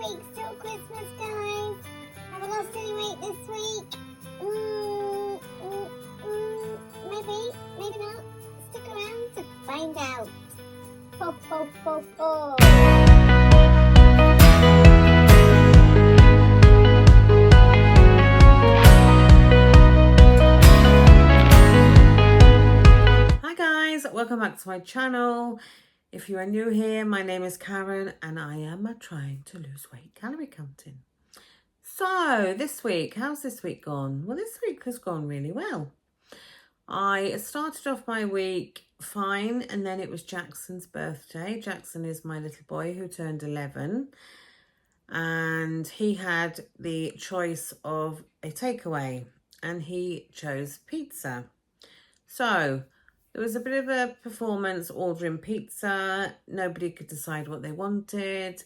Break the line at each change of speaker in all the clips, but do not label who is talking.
weeks till Christmas, guys. Have I lost any weight this week? Maybe not. Stick around to find out. Ho, ho, ho, ho.
Hi guys, welcome back to my channel. If you are new here, my name is Karen and I am trying to lose weight calorie counting. So this week, how's this week gone? Well, this week has gone really well. I started off my week fine and then it was Jackson's birthday. Jackson is my little boy who turned 11 and he had the choice of a takeaway and he chose pizza. So there was a bit of a performance ordering pizza. Nobody could decide what they wanted.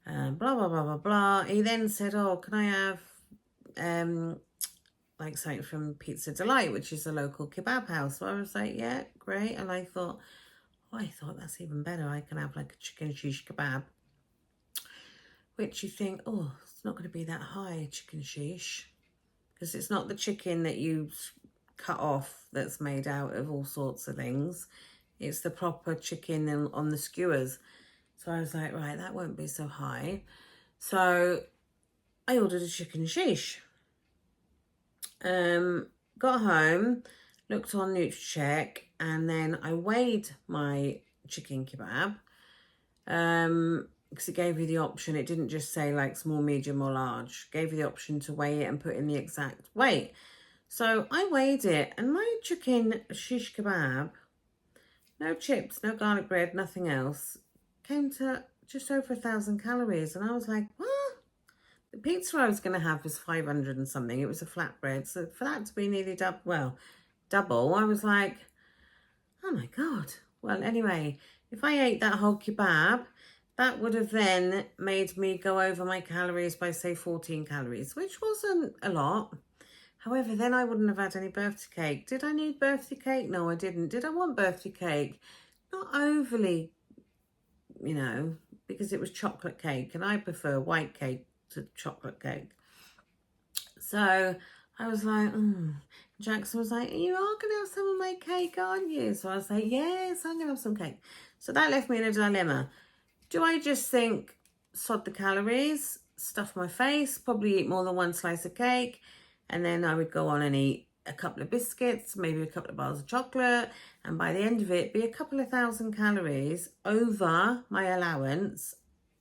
Blah, blah, blah, blah, blah. He then said, oh, can I have like something from Pizza Delight, which is a local kebab house. So I was like, yeah, great. And I thought that's even better. I can have like a chicken shish kebab. Which you think, oh, it's not going to be that high, chicken shish. Because it's not the chicken that you cut off that's made out of all sorts of things. It's the proper chicken on the skewers. So I was like, right, that won't be so high. So I ordered a chicken shish. Got home, looked on NutriCheck, and then I weighed my chicken kebab. Because it gave you the option. It didn't just say like small, medium or large. It gave you the option to weigh it and put in the exact weight. So I weighed it and my chicken shish kebab, no chips, no garlic bread, nothing else, came to just over 1,000 calories. And I was like, what? The pizza I was going to have was 500 and something. It was a flatbread. So for that to be nearly double, I was like, oh my God. Well, anyway, if I ate that whole kebab, that would have then made me go over my calories by say 14 calories, which wasn't a lot. However, then I wouldn't have had any birthday cake. Did I need birthday cake? No, I didn't. Did I want birthday cake? Not overly, because it was chocolate cake and I prefer white cake to chocolate cake. So I was like, Jackson was like, you are going to have some of my cake, aren't you? So I was like, yes, I'm going to have some cake. So that left me in a dilemma. Do I just think, sod the calories, stuff my face, probably eat more than one slice of cake, and then I would go on and eat a couple of biscuits, maybe a couple of bars of chocolate, and by the end of it, be a couple of 1,000 calories over my allowance,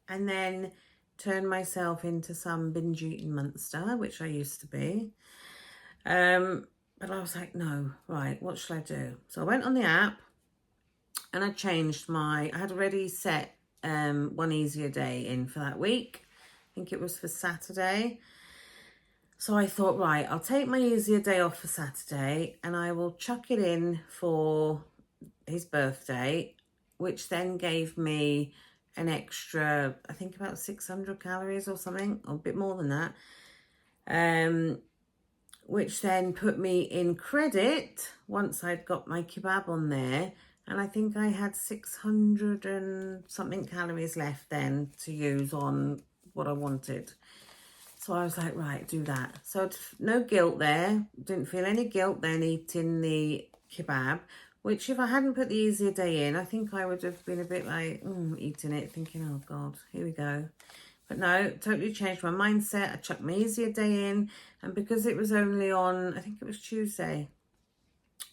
and then turn myself into some binge-eating monster, which I used to be. But I was like, no, right, what should I do? So I went on the app, and I changed I had already set one easier day in for that week. I think it was for Saturday. So I thought, right, I'll take my easier day off for Saturday and I will chuck it in for his birthday, which then gave me an extra, I think about 600 calories or something, or a bit more than that, which then put me in credit once I'd got my kebab on there. And I think I had 600 and something calories left then to use on what I wanted. So I was like, right, do that. So no guilt there. Didn't feel any guilt then eating the kebab, which if I hadn't put the easier day in, I think I would have been a bit like, eating it, thinking, oh God, here we go. But no, totally changed my mindset. I chucked my easier day in. And because it was only on, I think it was Tuesday,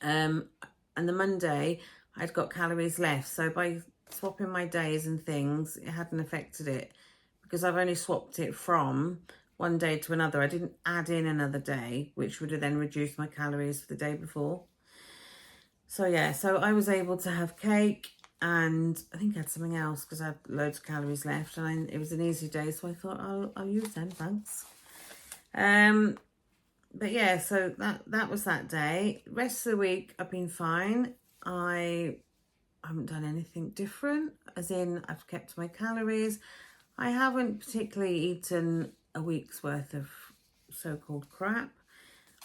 and the Monday, I'd got calories left. So by swapping my days and things, it hadn't affected it. Because I've only swapped it from one day to another. I didn't add in another day, which would have then reduced my calories for the day before. So yeah, so I was able to have cake and I think I had something else because I had loads of calories left and it was an easy day. So I thought I'll use them, thanks. But yeah, so that was that day. Rest of the week, I've been fine. I haven't done anything different, as in I've kept my calories. I haven't particularly eaten a week's worth of so-called crap.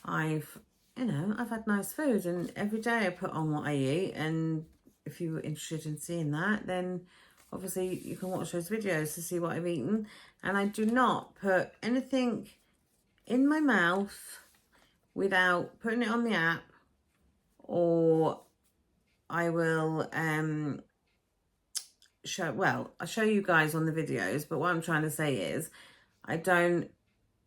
I've had nice food and every day I put on what I eat, and if you were interested in seeing that, then obviously you can watch those videos to see what I've eaten. And I do not put anything in my mouth without putting it on the app, or I will I'll show you guys on the videos, but what I'm trying to say is I don't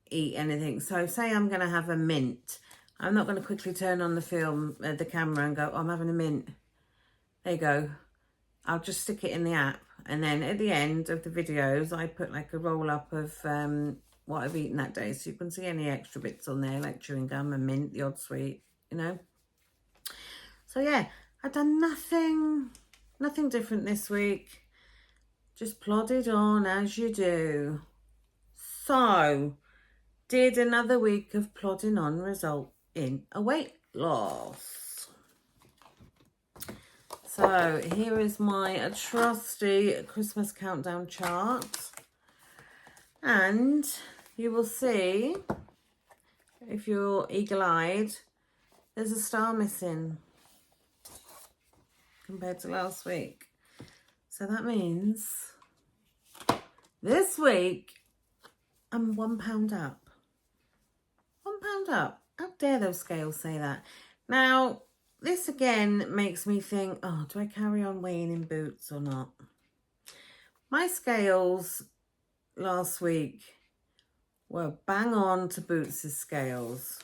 eat anything. So say I'm going to have a mint. I'm not going to quickly turn on the camera and go, oh, I'm having a mint. There you go. I'll just stick it in the app. And then at the end of the videos, I put like a roll up of what I've eaten that day. So you can see any extra bits on there, like chewing gum and mint, the odd sweet, you know. So yeah, I've done nothing different this week. Just plodded on as you do. So, did another week of plodding on result in a weight loss? So, here is my trusty Christmas countdown chart. And you will see, if you're eagle-eyed, there's a star missing compared to last week. So that means this week I'm 1 pound up. 1 pound up. How dare those scales say that? Now, this again makes me think, oh, do I carry on weighing in Boots or not? My scales last week were bang on to Boots' scales.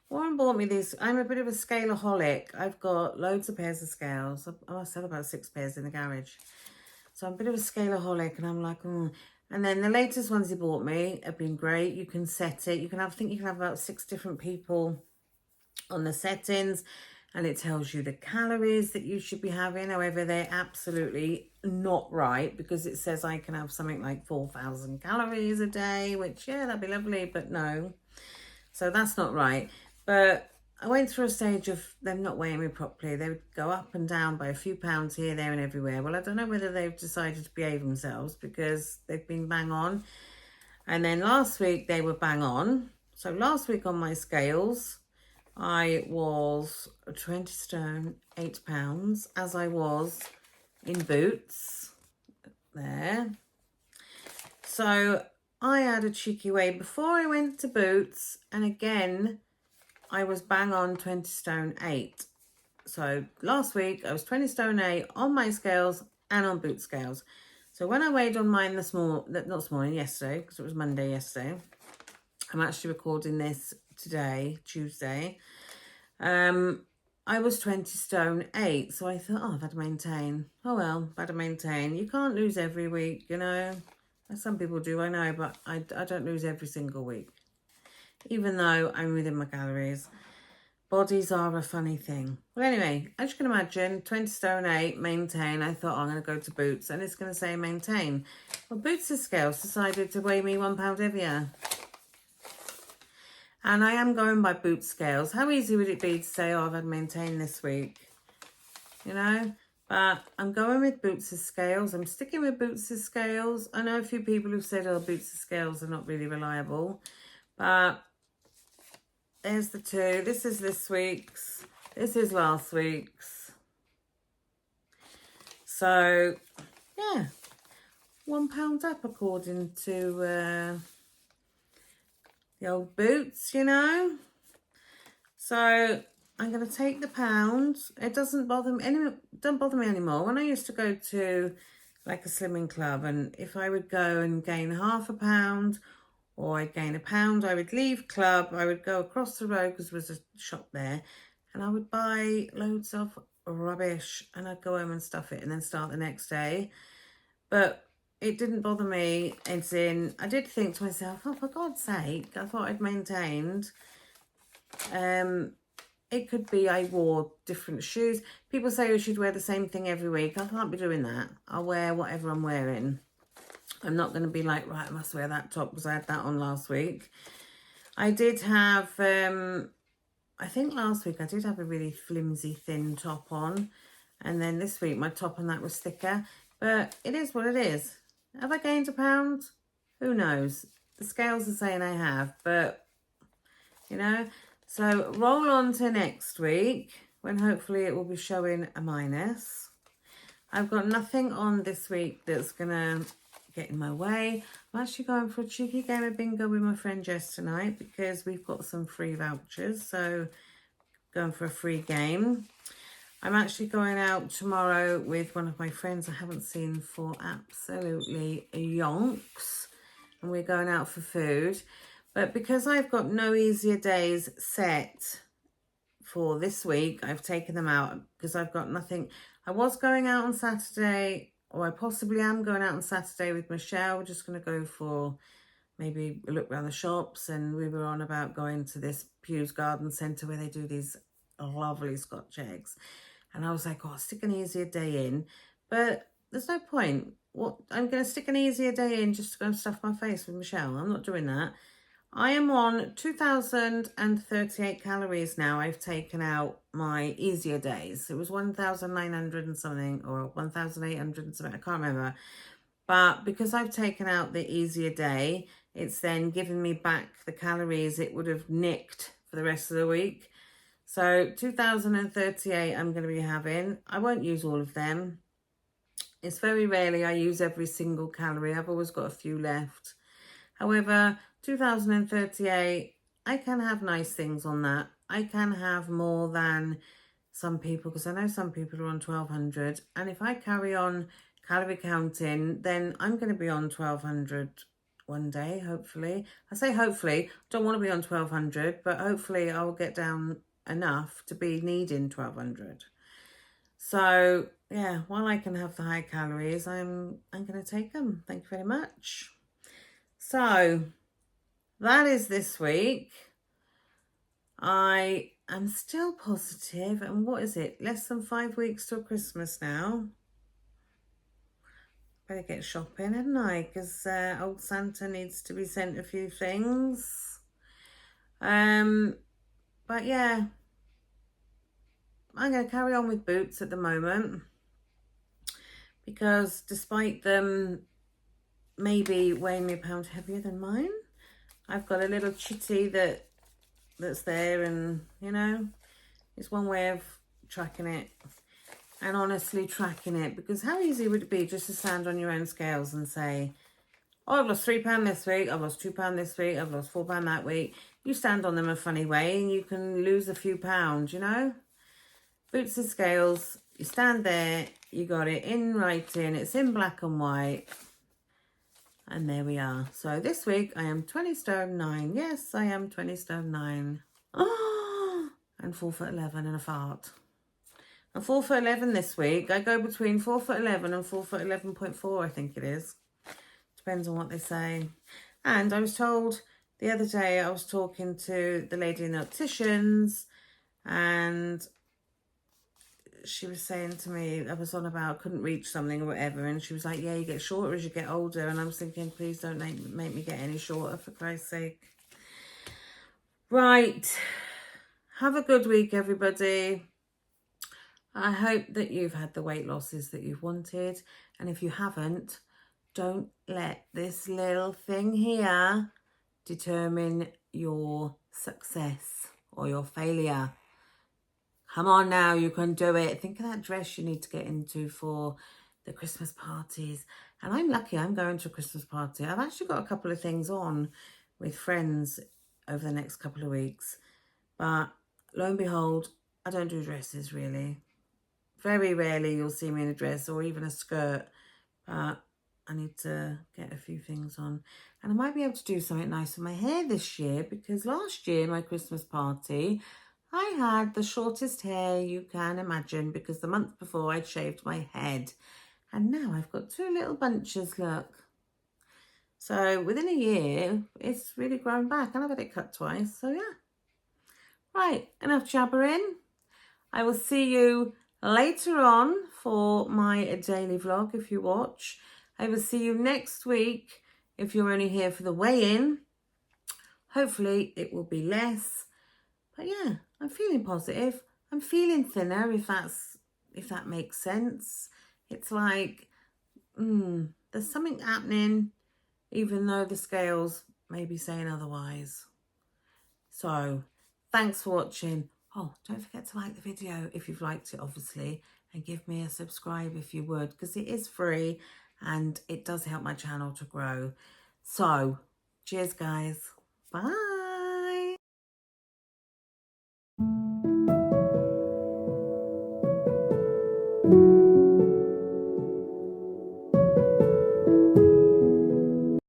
Warren bought me these. I'm a bit of a scaleaholic. I've got loads of pairs of scales. I must have about 6 pairs in the garage. So I'm a bit of a scaleaholic, and I'm like, And then the latest ones he bought me have been great. You can set it. You can have, I think you can have about 6 different people on the settings, and it tells you the calories that you should be having. However, they're absolutely not right, because it says I can have something like 4,000 calories a day, which, yeah, that'd be lovely, but no. So that's not right. But I went through a stage of them not weighing me properly. They would go up and down by a few pounds here, there and everywhere. Well, I don't know whether they've decided to behave themselves, because they've been bang on. And then last week they were bang on. So last week on my scales, I was 20 stone, 8 pounds, as I was in Boots. There. So I had a cheeky weigh before I went to Boots, and again, I was bang on 20 stone 8. So last week I was 20 stone 8 on my scales and on Boots scales. So when I weighed on mine yesterday, because it was Monday yesterday. I'm actually recording this today, Tuesday. I was 20 stone 8. So I thought, oh, I've had to maintain. Oh well, I've had to maintain. You can't lose every week, you know. Some people do, I know, but I don't lose every single week. Even though I'm within my calories. Bodies are a funny thing. Well, anyway, as you can imagine, 20 stone 8, maintain. I thought, I'm going to go to Boots, and it's going to say maintain. Well, Boots' scales decided to weigh me 1 pound heavier. And I am going by Boots scales. How easy would it be to say, oh, I've had maintain this week? You know? But I'm going with Boots' scales. I'm sticking with Boots' scales. I know a few people who've said, oh, Boots' scales are not really reliable. But there's the two. This is this week's. This is last week's. So, yeah. 1 pound up according to the old Boots, you know. So I'm going to take the pounds. It doesn't bother me anymore. When I used to go to like a slimming club, and if I would go and gain half a pound, or I'd gain a pound, I would leave club. I would go across the road, because there was a shop there, and I would buy loads of rubbish, and I'd go home and stuff it and then start the next day. But it didn't bother me. As in, I did think to myself, oh, for God's sake, I thought I'd maintained. It could be I wore different shoes. People say you should wear the same thing every week. I can't be doing that. I'll wear whatever I'm wearing. I'm not going to be like, right, I must wear that top because I had that on last week. I did have, I think last week I did have a really flimsy, thin top on. And then this week my top on that was thicker. But it is what it is. Have I gained a pound? Who knows? The scales are saying I have, but, you know. So roll on to next week, when hopefully it will be showing a minus. I've got nothing on this week that's going to get in my way. I'm actually going for a cheeky game of bingo with my friend Jess tonight because we've got some free vouchers. So going for a free game. I'm actually going out tomorrow with one of my friends I haven't seen for absolutely yonks. And we're going out for food. But because I've got no easier days set for this week, I've taken them out because I've got nothing. I was going out on Saturday, or I possibly am going out on Saturday with Michelle. We're just going to go for maybe a look around the shops, and we were on about going to this Pew's Garden Centre where they do these lovely Scotch eggs. And I was like, oh, I'll stick an easier day in. But there's no point. What I'm going to stick an easier day in just to go and stuff my face with Michelle. I'm not doing that. I am on 2,038 calories now. I've taken out my easier days. It was 1,900 and something, or 1,800 and something. I can't remember. But because I've taken out the easier day, it's then given me back the calories it would have nicked for the rest of the week. So 2,038 I'm going to be having. I won't use all of them. It's very rarely I use every single calorie. I've always got a few left. However, 2,038, I can have nice things on that. I can have more than some people, because I know some people are on 1,200. And if I carry on calorie counting, then I'm going to be on 1,200 one day, hopefully. I say hopefully, don't want to be on 1,200, but hopefully I'll get down enough to be needing 1,200. So yeah, while I can have the high calories, I'm going to take them. Thank you very much. So that is this week. I am still positive, and what is it? Less than 5 weeks till Christmas now. Better get shopping, hadn't I? Because old Santa needs to be sent a few things. But yeah, I'm going to carry on with boots at the moment, because despite them maybe weighing me a pound heavier than mine, I've got a little chitty that's there, and you know, it's one way of tracking it, and honestly tracking it, because how easy would it be just to stand on your own scales and say, oh, I've lost £3 this week, I've lost £2 this week, I've lost £4 that week. You stand on them a funny way and you can lose a few pounds, you know. Boots and scales, you stand there, you got it in writing, it's in black and white. And there we are. So this week I am 20 stone 9. Yes, I am 20 stone 9. Oh, and 4'11" and a fart. I'm 4'11" this week. I go between 4'11" and 4'11.4, I think it is. Depends on what they say. And I was told the other day, I was talking to the lady in the opticians, and she was saying to me, I was on about couldn't reach something or whatever, and she was like, yeah, you get shorter as you get older. And I was thinking, please don't make me get any shorter, for Christ's sake. Right, have a good week, everybody. I hope that you've had the weight losses that you've wanted, and if you haven't, don't let this little thing here determine your success or your failure. Come on now, you can do it. Think of that dress you need to get into for the Christmas parties. And I'm lucky I'm going to a Christmas party. I've actually got a couple of things on with friends over the next couple of weeks. But lo and behold, I don't do dresses really. Very rarely you'll see me in a dress or even a skirt. But I need to get a few things on. And I might be able to do something nice with my hair this year, because last year, my Christmas party, I had the shortest hair you can imagine, because the month before I'd shaved my head. And now I've got two little bunches, look. So within a year, it's really grown back, and I've had it cut twice, so yeah. Right, enough jabbering. I will see you later on for my daily vlog if you watch. I will see you next week if you're only here for the weigh-in. Hopefully it will be less. But yeah, I'm feeling positive. I'm feeling thinner, if that makes sense. It's like, there's something happening, even though the scales may be saying otherwise. So, thanks for watching. Oh, don't forget to like the video if you've liked it, obviously. and give me a subscribe if you would, because it is free and it does help my channel to grow. So cheers guys, bye.